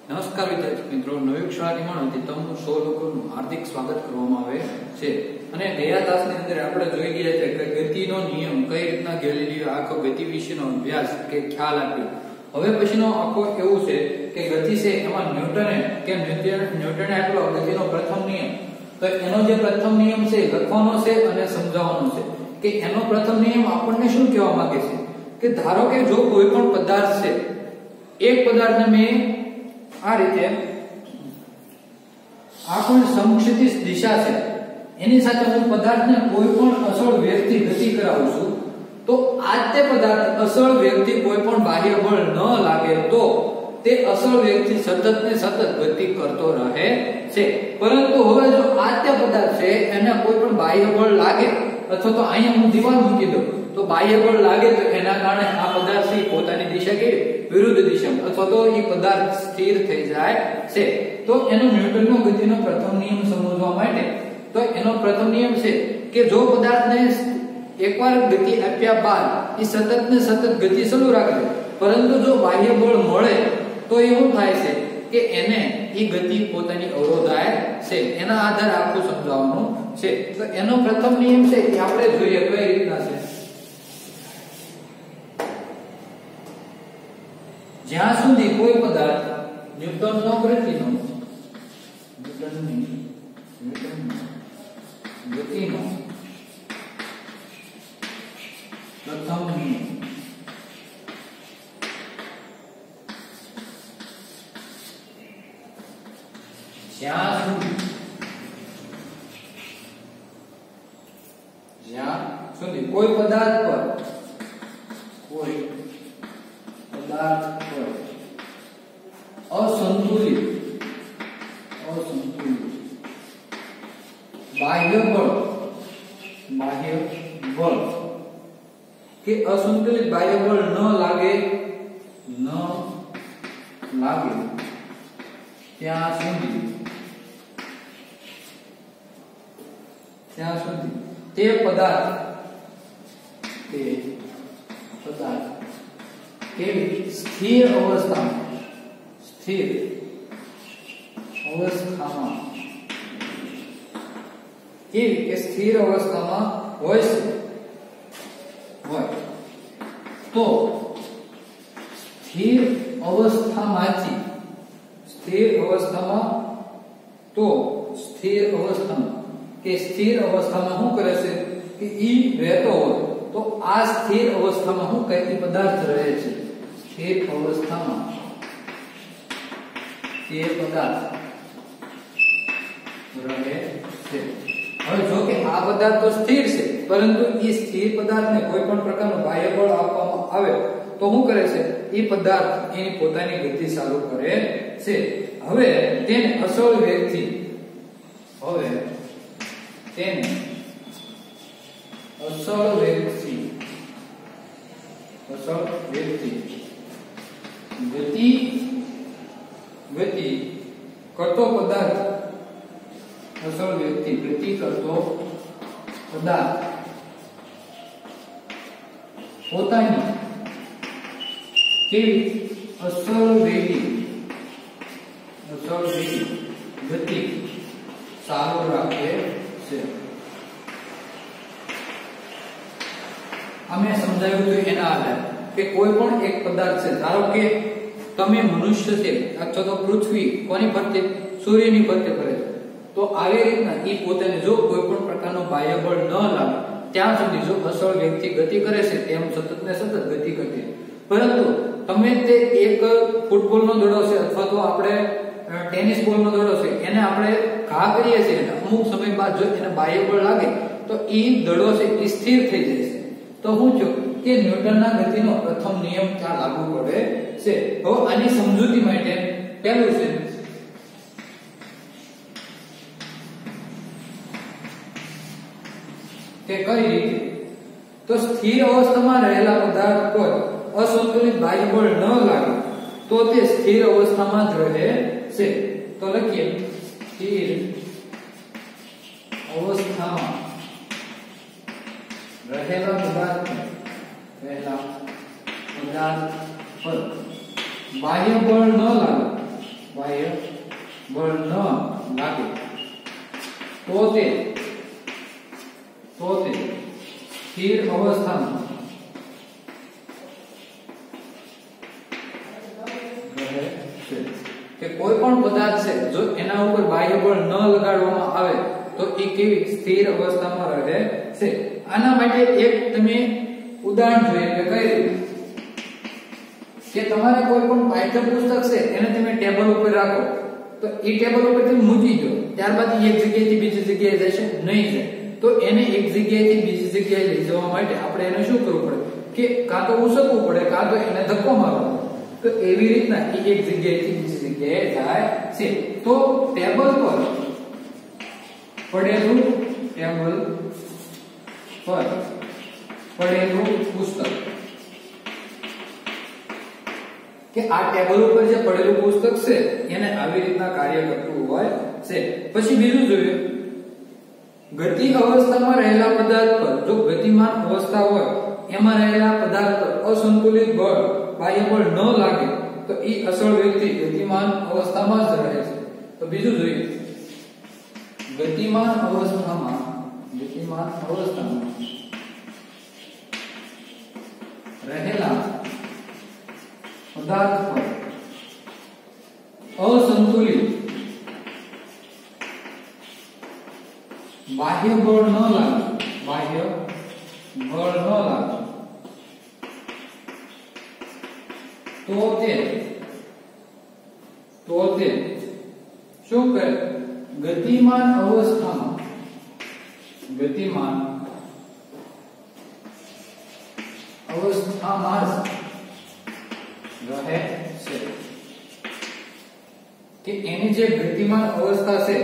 નમસ્કાર વિદ્યાર્થી મિત્રો, નવી શાળા નિમાણથી તમારું સૌ લોકોનું હાર્દિક સ્વાગત કરવામાં આવે છે। અને ગયા તાસની અંદર આપણે જોઈ ગયા છે કે ગતિનો નિયમ કઈ રીતના ગેલિલીઓ આખો ગતિ વિશેનો અભ્યાસ કે ખ્યાલ આપ્યો। હવે પછીનો આખો એવું છે કે ગતિ છે એમાં ન્યૂટને આપ્યો ગતિનો પ્રથમ નિયમ। તો એનો જે પ્રથમ નિયમ છે લખવાનો છે અને સમજાવવાનો છે કે એનો પ્રથમ નિયમ આપણને શું કહેવા માંગે છે કે ધારો કે જો કોઈ પણ પદાર્થ છે, એક પદાર્થને મેં આ રીતે આ પણ સમક્ષિતિજ દિશા છે એની સાથે હું પદાર્થને કોઈ પણ અસળ વેગથી ગતિ કરાવું છું તો આ તે પદાર્થ અસળ વેગથી કોઈ પણ બાહ્ય બળ ન લાગે તો તે અસળ વેગથી સતત ને સતત ગતિ કરતો રહે છે। પરંતુ હવે જો આ તે પદાર્થ છે એને કોઈ પણ બાહ્ય બળ લાગે અથવા તો અહીંયા હું દીવાલ મૂકી દઉં તો બાહ્ય બળ લાગે તો એના કારણે આ પદાર્થની પોતાની દિશા કેવી વિરુદ્ધ દિશામાં અથવા તો એ પદાર્થ સ્થિર થઈ જાય છે। તો એનો ન્યૂટનનો ગતિનો પ્રથમ નિયમ સમજવા માટે તો એનો પ્રથમ નિયમ છે કે જો પદાર્થને એકવાર ગતિ આપ્યા બાદ એ સતત ને સતત ગતિ ચાલુ રાખે પરંતુ જો બાહ્ય બળ મળે તો એવું થાય છે કે એને એ ગતિ પોતાની અવરોધાય છે। એના આધારે આખું સમજાવવાનું છે। તો એનો પ્રથમ નિયમ છે એ આપણે જોઈએ કઈ રીતના છે। જ્યાં સુધી કોઈ પદાર્થ ન્યૂટનનો ગતિનો પ્રથમ નિયમ જ્યાં સુધી કોઈ પદાર્થ પર અસંતુલિત બાહ્ય બળ કે અસંતુલિત બાહ્ય બળ ન લાગે ત્યાં સુધી તે પદાર્થ કેવી સ્થિર અવસ્થામાં કેવી કે સ્થિર અવસ્થામાં હોય તો સ્થિર અવસ્થામાં શું કરે છે કે ઈ રહેતો હોય તો આ સ્થિર અવસ્થામાં શું કઈ પદાર્થ રહે છે સ્થિર અવસ્થામાં તે પદાર્થ રહે છે। હવે જો કે આ પદાર્થ તો સ્થિર છે પરંતુ એ સ્થિર પદાર્થને કોઈ પણ પ્રકારનું બાહ્ય બળ આપવામાં આવે તો શું કરે છે એ પદાર્થ એની પોતાની ગતિ ચાલુ કરે છે। હવે તેને અસળ વેગથી ગતિ કરતો પદાર્થ પોતાની કેવી અસળ વેગી ગતિ ચાલુ રાખે છે। અમે સમજાવ્યું હતું એના આધારે કે કોઈ પણ એક પદાર્થ છે, ધારો કે તમે મનુષ્ય છે અથવા તો પૃથ્વી કોની ફરતે સૂર્યની ફરતે ફરે છે તો આવી રીતના એ પોતાને જો કોઈ પણ પ્રકારનો બાહ્ય બળ ન લાગે ત્યાં સુધી જો અસળ વેગથી ગતિ કરે છે તેમ સતત ને સતત ગતિ કરતી। પરંતુ તમે તે એક ફૂટબોલનો દડો છે અથવા તો આપણે ટેનિસ બોલનો દડો છે એને આપણે ઘા કરીએ છીએ અમુક સમય બાદ જો એને બાહ્ય બળ લાગે તો એ દડો છે એ સ્થિર થઈ જાય છે। તો હું જો કે ન્યૂટનના ગતિનો પ્રથમ નિયમ ત્યાં લાગુ પડે છે। હવે આની સમજૂતી માટે પહેલું છે કે કઈ રીતે તો સ્થિર અવસ્થામાં રહેલા પદાર્થ પર અસંતુલિત બાહ્ય બળ ન લાગે તો તે સ્થિર અવસ્થામાં જ રહે છે। તો લખીએ સ્થિર અવસ્થામાં રહેલા પદાર્થ પર બાહ્ય બળ ન લાગે બાહ્ય બળ ન લાગે તો તે સ્થિર અવસ્થામાં રહે છે. કે કોઈ પણ પદાર્થ છે જો એના ઉપર બાહ્ય બળ ન લગાડવામાં આવે તો એ કેવી સ્થિર અવસ્થામાં રહે છે. આના માટે એક તમે ઉદાહરણ જોઈએ કે કઈ રીતે કે તમારે કોઈ પણ પાઠ્યપુસ્તક છે એને તમે ટેબલ ઉપર રાખો તો એ ટેબલ ઉપર તમે મૂકી દો, ત્યારબાદ એક જગ્યાએથી બીજી જગ્યાએ જશે નહીં જાય. તો એને એક જગ્યાએથી બીજી જગ્યાએ લઈ જવા માટે આપણે એને શું કરવું પડે કે કાં તો ઉસકવું પડે કાં તો એને ધક્કો મારવો. તો એવી રીતના એ એક જગ્યાએથી બીજી જગ્યાએ જાય છે. તો ટેબલ પર પડેલું પુસ્તક કે આ ટેબલ ઉપર જે પડેલું પુસ્તક છે એને આવી રીતના કાર્ય કરતું હોય છે. પછી બીજું જોઈએ ગતિ અવસ્થામાં રહેલા પદાર્થ પર જો ગતિમાન અવસ્થા હોય એમાં રહેલા પદાર્થ પર અસંતુલિત બળ બાહ્ય બળ ન લાગે તો એ અસલ વ્યક્તિ ગતિમાન અવસ્થામાં જ રહે છે. તો બીજું જોઈએ ગતિમાન અવસ્થામાં રહેલા પદાર્થ પર અસંતુલિત બાહ્ય બળ ન લાગે તો તે શું કરે ગતિમાન અવસ્થામાં રહે છે. કે એની જે ગતિમાન અવસ્થા છે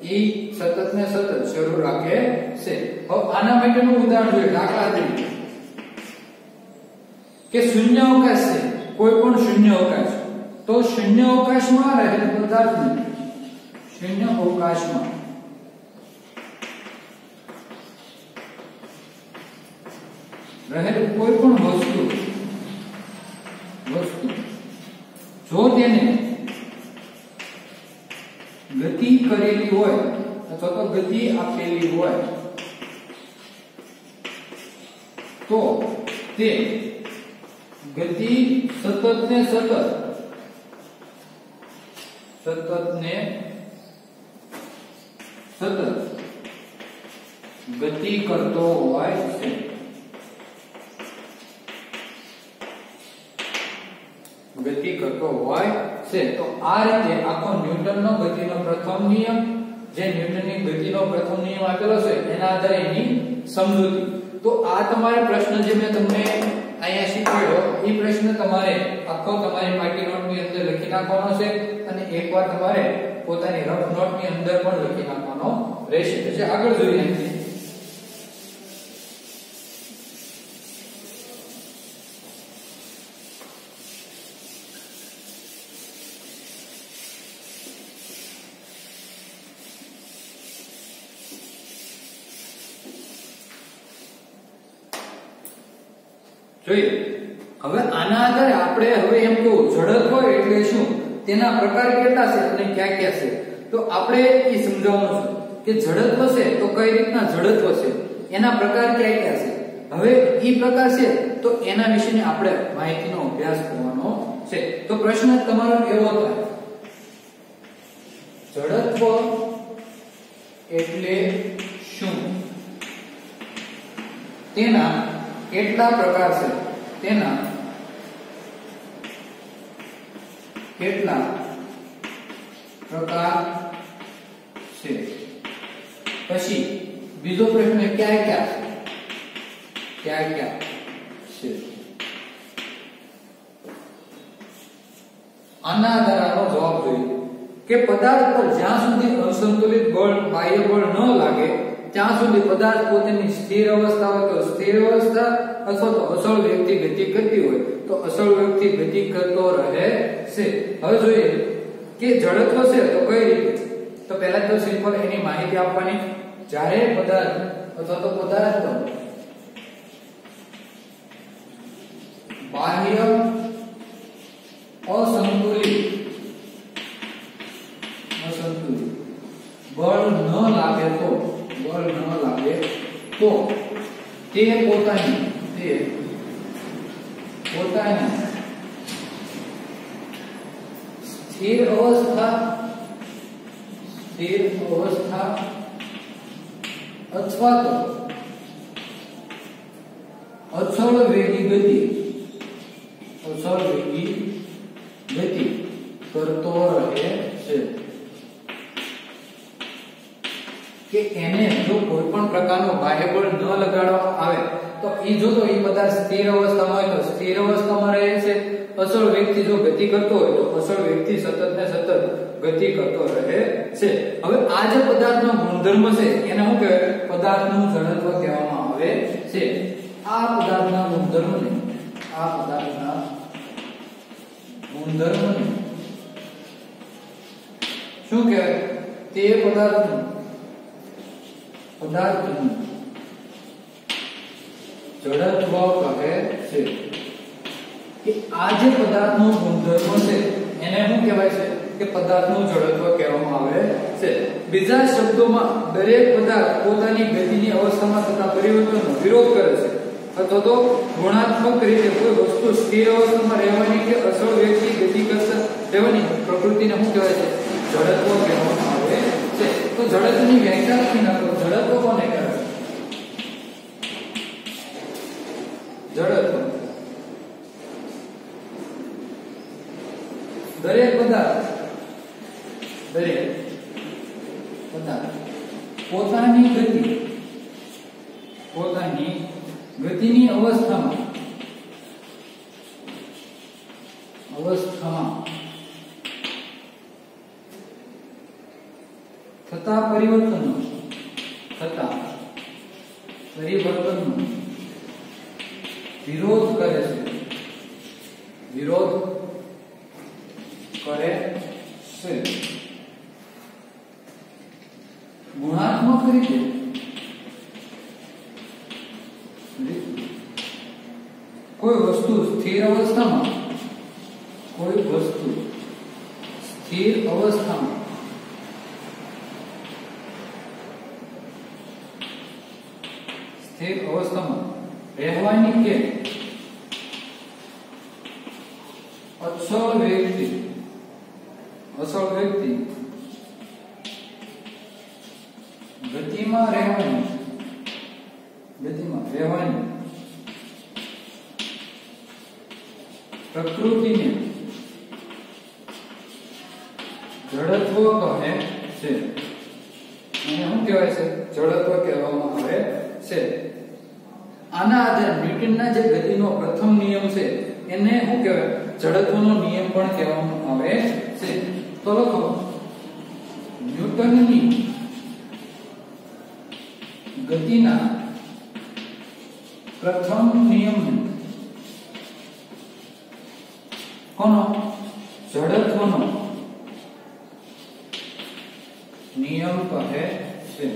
એ સતત ને સતત શરૂ રાખે છે. હવે આના માટેનું ઉદાહરણ જોઈએ. દાખલા તરીકે કે શૂન્ય અવકાશ છે, કોઈ પણ શૂન્ય અવકાશ, તો શૂન્ય અવકાશમાં રહેલ પદાર્થને શૂન્ય અવકાશમાં રહેલ કોઈ પણ વસ્તુ જો તેને ગતિ કરેલી હોય અથવા તો ગતિ આપેલી હોય તો તે ગતિ સતત ગતિ કરતો હોય છે. તો આ રીતે આખો ન્યૂટનનો ગતિનો પ્રથમ નિયમ, જે ન્યૂટનની ગતિનો પ્રથમ નિયમ આપેલો છે એના આધારે એની સમજૂતી. તો આ તમારે પ્રશ્ન જે મેં તમને અહીંયા શીખવાડ્યો એ પ્રશ્ન તમારે આખો તમારી પાટી નોટની અંદર લખી નાખવાનો છે અને એકવાર તમારે પોતાની રફ નોટની અંદર પણ લખી નાખવાનો રહેશે. પછી આગળ જોઈએ જોઈએ. હવે આના આધારે આપણે હવે એમ કહું ઝડપ હોય એટલે શું, તેના પ્રકાર કેટલા છે અને ક્યાં ક્યાં છે. તો આપણે એ સમજાવવાનું છે કે ઝડપ છે તો કઈ રીતના ઝડપ છે, એના પ્રકાર ક્યાં ક્યાં છે. હવે એ પ્રકાર છે તો એના વિશેની આપણે માહિતીનો અભ્યાસ કરવાનો છે. તો પ્રશ્ન તમારો એવો થાય ઝડપ એટલે શું, તેના કેટલા પ્રકાર છે, તેના કેટલા પ્રકાર છે. પછી બીજો પ્રશ્ન ક્યાં ક્યાં છે. આના આધારે આનો જવાબ જોઈએ કે પદાર્થ પર જ્યાં સુધી અસંતુલિત બળ બાહ્ય બળ ન લાગે ત્યાં સુધી પદાર્થ પોતાની સ્થિર અવસ્થા હોય તો સ્થિર અવસ્થા અથવા તો અસળ વ્યક્તિ ગતિ કરતી હોય તો અસળ વ્યક્તિ ગતિ કરતો રહે છે. હવે જોઈએ કે ઝડપ છે તો કઈ રીતે. તો પહેલા તો સિમ્પલ એની માહિતી આપવાની. જ્યારે પદાર્થ અથવા તો પદાર્થ પર બાહ્ય અસંતુલિત તો તે પોતાની સ્થિર અવસ્થા અથવા તો અચળ વેગી ગતિ કરતો રહે છે કે એને જો કોઈ પણ પ્રકારનો બાહ્ય બળ ન લગાડવામાં આવે તો જો તો એ પદાર્થ સ્થિર અવસ્થામાં હોય તો સ્થિર અવસ્થામાં રહે છે, અચળ વેગથી જો ગતિ કરતો હોય તો અચળ વેગથી સતત ને સતત ગતિ કરતો રહે છે. હવે આ જે પદાર્થનો ગુણધર્મ છે એને શું કહેવાય? પદાર્થનું જડત્વ કહેવામાં આવે છે. આ પદાર્થના ગુણધર્મને શું કહેવાય? તે પદાર્થનું જડત્વ કહે છે. કે આ જે પદાર્થનો ગુણધર્મ છે એને શું કહેવાય છે? કે પદાર્થનું જડત્વ કહેવામાં આવે છે. બીજા શબ્દોમાં દરેક પદાર્થ પોતાની ગતિની અવસ્થામાં થતા પરિવર્તનનો વિરોધ કરે છે અથવા તો ગુણાત્મક રીતે કોઈ વસ્તુ સ્થિર અવસ્થામાં રહેવાની કે અચળ વેગથી ગતિ કરતા રહેવાની પ્રકૃતિને શું કહેવાય છે? જડત્વ કહેવામાં આવે છે. તો જડત્વની વ્યાખ્યા લખી નાખો. જડત્વ કોને કહેવાય? જડત્વ દરેક પદાર્થ પોતાની ગતિની અવસ્થામાં થતા પરિવર્તનનો વિરોધ કરે છે. ગુણાત્મક રીતે કોઈ વસ્તુ સ્થિર અવસ્થામાં રહેવાની કે અચળ વેગથી ગતિમાં રહેવાની પ્રકૃતિને જડત્વ કહે છે. એને શું કહેવાય છે? જડત્વ કહેવામાં આવે છે. આના આધારે ન્યૂટનના જે ગતિનો પ્રથમ નિયમ છે એને શું કહેવાય? જડત્વનો નિયમ પણ કહેવામાં આવે છે. તો લખો ન્યૂટનની ગતિના પ્રથમ નિયમ કોનો? જડત્વનો નિયમ કહે છે.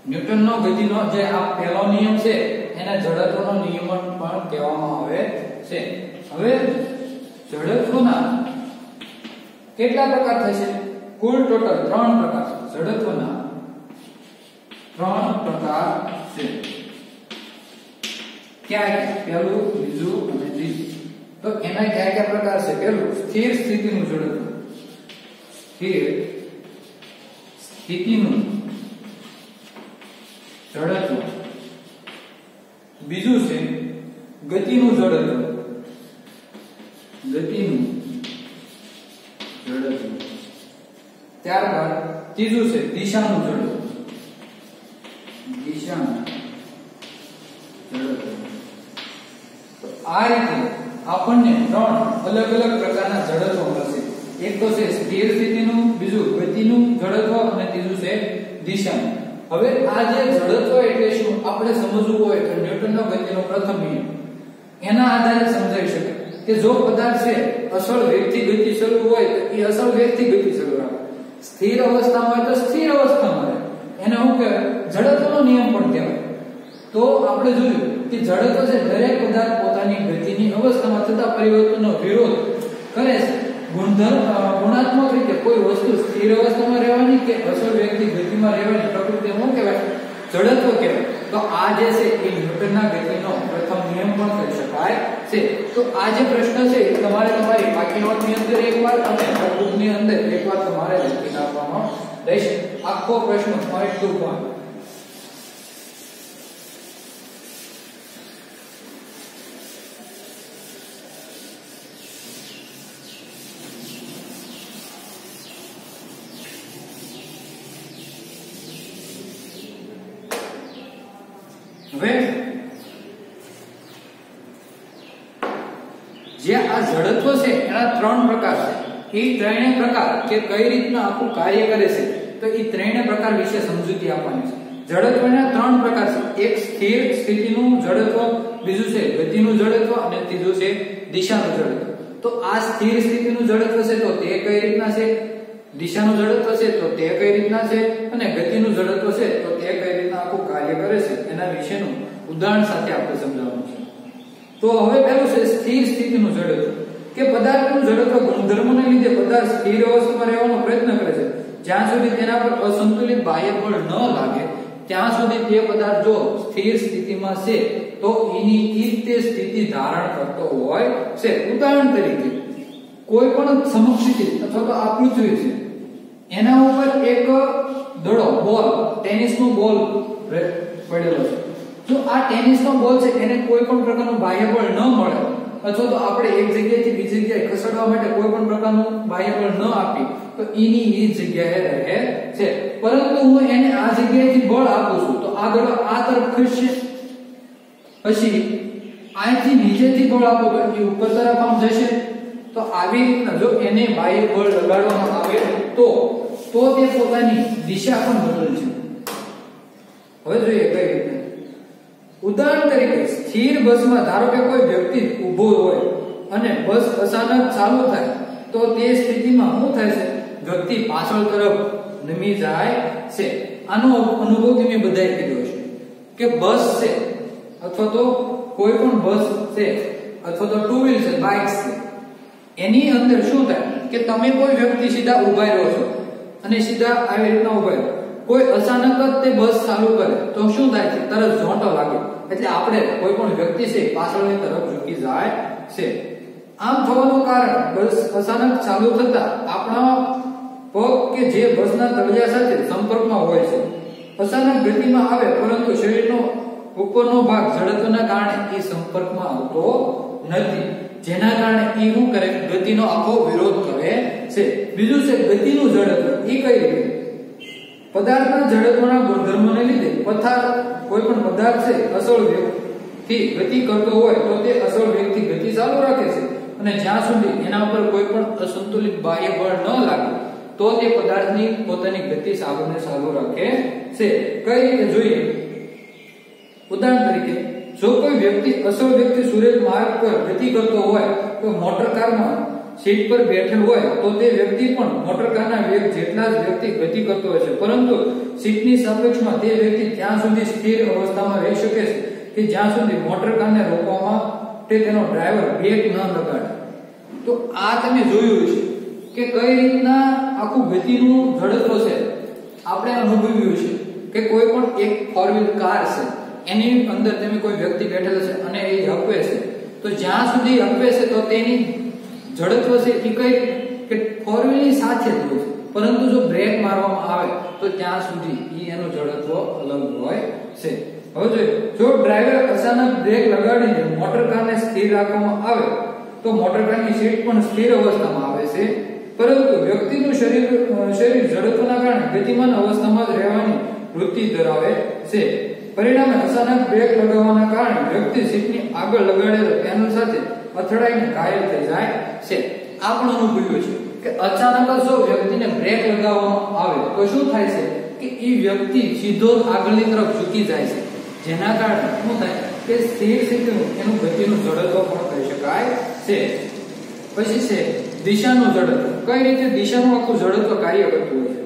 ન્યૂટનનો ગતિનો જે આ પહેલો નિયમ છે એને જડત્વનો નિયમ પણ કહેવામાં આવે છે. હવે જડત્વના કેટલા પ્રકાર થશે? કુલ ટોટલ 3 પ્રકાર છે. જડત્વના 3 પ્રકાર છે. ક્યાં? પહેલું, બીજું અને ત્રીજું. તો એના કયા પ્રકાર છે? પહેલું સ્થિર સ્થિતિનું જડત્વ. બીજું છે ગતિનું જડત્વ. ત્યારબાદ ત્રીજું છે દિશાનું જડત્વ. આ રીતે આપણને 3 અલગ અલગ પ્રકારના જડત્વ મળશે. એક તો છે સ્થિર સ્થિતિનું, બીજું ગતિનું જડત્વ અને ત્રીજું છે દિશાનું. હવે આ જે જડત્વ એટલે શું આપણે સમજવું હોય તો ન્યૂટનનો ગતિનો પ્રથમ નિયમ એના આધારે સમજાવી શકાય કે જો પદાર્થ છે અચળ વેગથી ગતિ શરૂ હોય તો એ અચળ વેગથી ગતિ શરૂ રાખે, સ્થિર અવસ્થામાં હોય તો સ્થિર અવસ્થામાં રહે. એને શું કહેવાય? જડત્વનો નિયમ પણ કહેવાય. તો આપણે જોયું કે જડત્વ છે દરેક પદાર્થ પોતાની ગતિની અવસ્થામાં થતા પરિવર્તનનો વિરોધ કરે છે. ગુણાત્મક રીતે કોઈ વસ્તુ સ્થિર અવસ્થામાં રહેવાની કે અચળ વેગથી ગતિમાં રહેવાની પ્રકૃતિ શું કહેવાય? જડત્વ કહેવાય. તો આ જે છે એ ન્યૂટનના ગતિનો પ્રથમ નિયમ પણ કહી શકાય છે. તો આ જે પ્રશ્ન છે એ તમારે તમારી બાકી નોટની અંદર એકવાર અને નોટબુકની અંદર એકવાર તમારે લખી નાખવાનો રહેશે. આખો પ્રશ્ન પોઈન્ટ ટુ પોઈન્ટ. હવે જે આ જડત્વ છે એના ત્રણ પ્રકાર છે. એ ત્રણેય પ્રકાર કે કઈ રીતના આખું કાર્ય કરે છે તો એ ત્રણેય પ્રકાર વિશે સમજૂતી આપવાની છે. જડત્વના ત્રણ પ્રકાર છે. એક સ્થિર સ્થિતિનું જડત્વ, બીજું છે ગતિનું જડત્વ અને ત્રીજું છે દિશાનું જડત્વ. તો આ સ્થિર સ્થિતિનું જડત્વ છે તો તે કઈ રીતના છે, દિશાનું જડત્વ છે તો તે કઈ રીતના છે અને ગતિનું જડત્વ છે તો તે કઈ રીતના આખું કાર્ય કરે છે એના વિશેનું ઉદાહરણ સાથે આપણે સમજાવવાનું છે. તો હવે પહેલું છે સ્થિર સ્થિતિનું જડત્વ કે પદાર્થનું જડત્વ ગુણધર્મોને લીધે પદાર્થ સ્થિર અવસ્થામાં રહેવાનો પ્રયત્ન કરે છે. જ્યાં સુધી તેના પર અસંતુલિત બાહ્ય બળ ન લાગે ત્યાં સુધી તે પદાર્થ જો સ્થિર સ્થિતિમાં છે તો એની તે સ્થિતિ ધારણ કરતો હોય છે. ઉદાહરણ તરીકે કોઈ પણ સમક્ષિતિ અથવા તો આ પૃથ્વી છે એના ઉપર એક દડો બોલ, ટેનિસનો બોલ પડેલો છે. જો આ ટેનિસનો બોલ છે એને કોઈ પણ પ્રકારનું બાહ્ય બળ ન મળે અથવા તો આપણે એક જગ્યાએથી બીજી જગ્યાએ ખસેડવા માટે કોઈ પણ પ્રકારનું બાહ્ય બળ ન આપી તો એની એ જગ્યાએ રહે છે. પરંતુ હું એને આ જગ્યાએથી બળ આપું છું તો આ દડો આ તરફ ખસશે, પછી અહીંથી નીચેથી બળ આપો તો એ ઉપર તરફ આમ જશે. તો આવી રીતના જો એને બાહ્ય બળ લગાડવામાં આવે તો તે પોતાની દિશા પણ બદલશે. હવે જોઈએ કઈ રીતે. ઉદાહરણ તરીકે સ્થિર બસમાં ધારો કે કોઈ વ્યક્તિ ઊભો હોય અને બસ અચાનક ચાલુ થાય તો તે સ્થિતિમાં શું થાય છે, વ્યક્તિ પાછળ તરફ નમી જાય છે. આનો અનુભવ તમે બધાએ કીધો છે કે બસ છે અથવા તો કોઈ પણ બસ છે અથવા તો ટુ વ્હીલ છે, બાઇક છે, એની અંદર શું થાય કે તમે કોઈ વ્યક્તિ સીધા ઊભા રહ્યો છો અને સીધા આવી રીતના ઊભા રહ્યો, કોઈ અચાનક જ તે બસ ચાલુ કરે તો શું થાય છે, તરત ઝોંટો લાગે એટલે આપણે કોઈ પણ વ્યક્તિ છે પાછળની તરફ ઝૂકી જાય છે. આમ થવાનું કારણ બસ અચાનક ચાલુ થતા આપણા પગ કે જે બસના તળિયા સાથે સંપર્કમાં હોય છે અચાનક ગતિમાં આવે પરંતુ શરીરનો ઉપરનો ભાગ જડત્વના કારણે એ સંપર્કમાં આવતો નથી, જેના કારણે એ શું કરે, ગતિનો આખો વિરોધ કરે છે. બીજું છે ગતિનું જડત્વ. એ કઈ રીતે? પદાર્થના જડત્વના ગુણધર્મોને લીધે કોઈ પણ પદાર્થ છે અસળ વેગથી ગતિ કરતો હોય તો તે અસળ વેગથી ગતિ ચાલુ રાખે છે અને જ્યાં સુધી એના પર કોઈ પણ અસંતુલિત બાહ્ય બળ ન લાગે તો તે પદાર્થની પોતાની ગતિ ચાલુ રાખે છે. કઈ રીતે જોઈએ? ઉદાહરણ તરીકે જો કોઈ વ્યક્તિ અસળ વ્યક્તિ સૂર્ય માર્ગ પર ગતિ કરતો હોય તો મોટર કારમાં સીટ પર બેઠેલ હોય તો તે વ્યક્તિ પણ મોટર કારના વેગ જેટલા જ વ્યક્તિ ગતિ કરતો હોય છે, પરંતુ સીટની સાપેક્ષમાં તે વ્યક્તિ ત્યાં સુધી સ્થિર અવસ્થામાં રહી શકે છે કે જ્યાં સુધી મોટર કારને રોકવામાં તેનો ડ્રાઈવર બ્રેક ન લગાડે. તો આ તમે જોયું છે કે કઈ રીતના આખું ગતિનું જડત્વ છે આપણે અનુભવ્યું છે કે કોઈ પણ એક ફોર વ્હીલ કાર છે એની અંદર તમે કોઈ વ્યક્તિ બેઠેલો છે અને એ હકવે છે તો જ્યાં સુધી હકવે છે તો તેની જડત્વ છે એ કઈ કે ફોર વ્હીલ ની સાથે જ હોય છે, પરંતુ જો બ્રેક મારવામાં આવે તો ત્યાં સુધી એનું જડત્વ અલગ હોય છે. હવે જો ડ્રાઈવર અચાનક બ્રેક લગાડીને મોટર કારને સ્થિર રાખવામાં આવે તો મોટર કારની સીટ પણ સ્થિર અવસ્થામાં આવે છે, પરંતુ વ્યક્તિનું શરીર જડત્વના કારણે ગતિમાન અવસ્થામાં જ રહેવાની વૃત્તિ ધરાવે છે. પરિણામે અચાનક બ્રેક લગાવવાના કારણે વ્યક્તિ સીટની આગળ લગાડેલા પેનલ સાથે અથડાઈને ઘાયલ થઈ જાય છે. આ પણ અનુભવ્યું છે કે અચાનક જ જો વ્યક્તિને બ્રેક લગાવવામાં આવે તો શું થાય છે કે એ વ્યક્તિ સીધો આગળની તરફ ઝૂકી જાય છે, જેના કારણે શું થાય કે સ્થિર સ્થિતિનું એનું ગતિનું જડત્વ પણ કહી શકાય છે. પછી છે દિશાનું જડત્વ. કઈ રીતે દિશાનું આખું જડત્વ કાર્ય કરતું હોય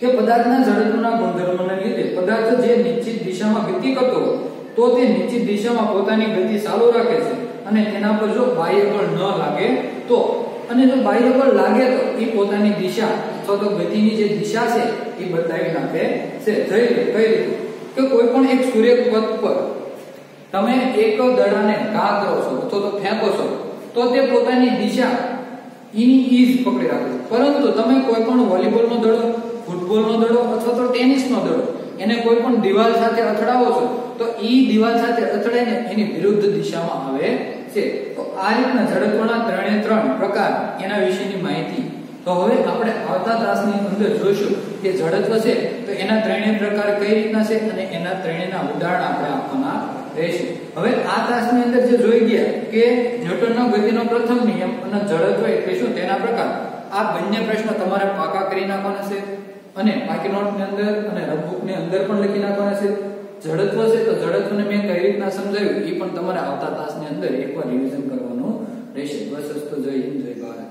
છે કે પદાર્થના જડત્વના ગુણધર્મોને લીધે પદાર્થ જે નિશ્ચિત દિશામાં ગતિ કરતો હોય તો તે નિશ્ચિત દિશામાં પોતાની ગતિ ચાલુ રાખે છે અને તેના પર જો બાહ્ય બળ ન લાગે તો, અને જો બાહ્ય બળ લાગે તો એ પોતાની દિશા અથવા તો ગતિની જે દિશા છે એ બદલાવી નાખે છે. કઈ રીતે? કે કોઈ પણ એક સૂર્યપથ પર તમે એક દડાને ઘા કરો છો અથવા તો ફેંકો છો તો તે પોતાની દિશા એની ઈજ પકડી રાખે છે, પરંતુ તમે કોઈ પણ વોલીબોલનો દડો, ફૂટબોલનો દડો અથવા તો ટેનિસનો દડો એને કોઈ પણ દિવાલ સાથે અથડાવો છો તો ઈ દિવાલ સાથે અથડાઈને એની વિરુદ્ધ દિશામાં આવે છે. તો આ રીતના જડત્વના 3 પ્રકાર એના વિશેની માહિતી. તો હવે આપણે આવતા તાસની અંદર જોઈશું કે જડત્વ છે તો એના 3 પ્રકાર કઈ રીતના છે અને એના 3ના ઉદાહરણ આપણે આપવાના રહેશે. હવે આ તાસની અંદર જે જોઈ ગયા કે ન્યૂટનનો ગતિનો પ્રથમ નિયમ અને જડત્વ એટલે શું તેના પ્રકાર, આ બંને પ્રશ્નો તમારે પાકા કરી નાખવાના છે અને પાકી નોટની અંદર અને રફબુકની અંદર પણ લખી નાખવાના છે. જડત્વ છે તો જડત્વને મેં કઈ રીતના સમજાવ્યું એ પણ તમારે આવતા તાસની અંદર એકવાર રિવિઝન કરવાનું રહેશે. બસ તો જય હિન્દ, જય ભારત.